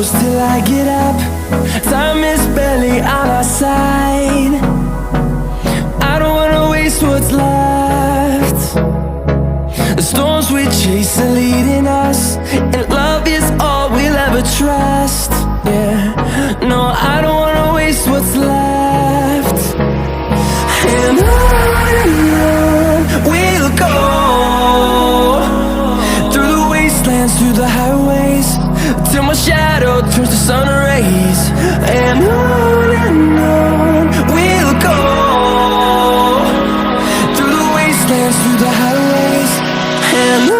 close till I get up. Time is barely on our side. I don't wanna waste what's left. The storms we chase are leading us, and love is all we'll ever trust. Yeah, no, I don't wanna waste what's left. And on we'll go, through the wastelands, through the highways, till my shadow turns to sun rays. And on we'll go, through the wastelands, through the highways, and on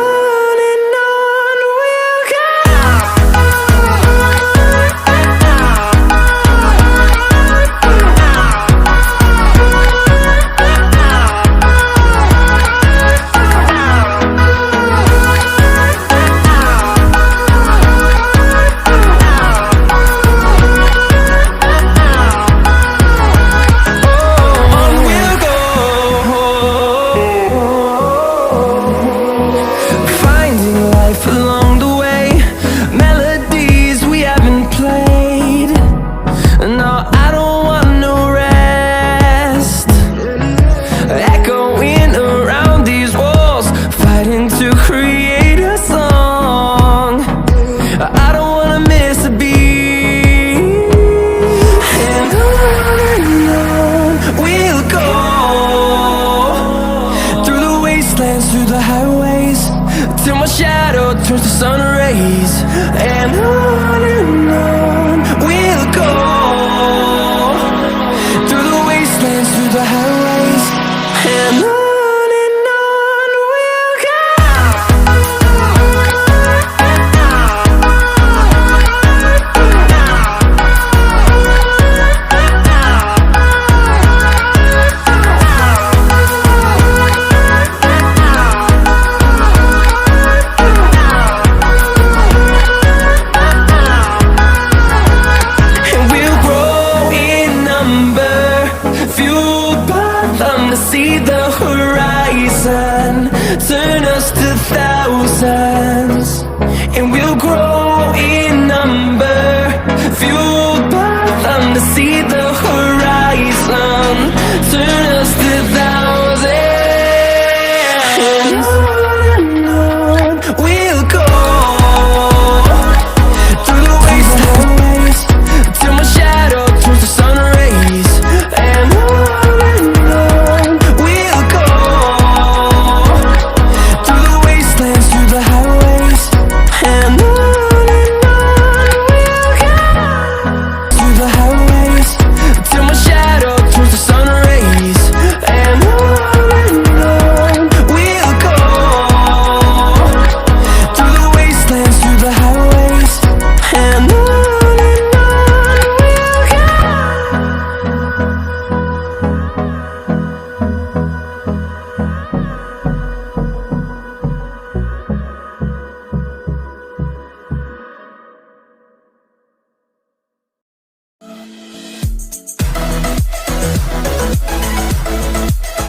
we'll go. Through the highways, till my shadow turns to sun rays. And on we'll go, through the wastelands, through the highways, and on we'll go. See the horizon turn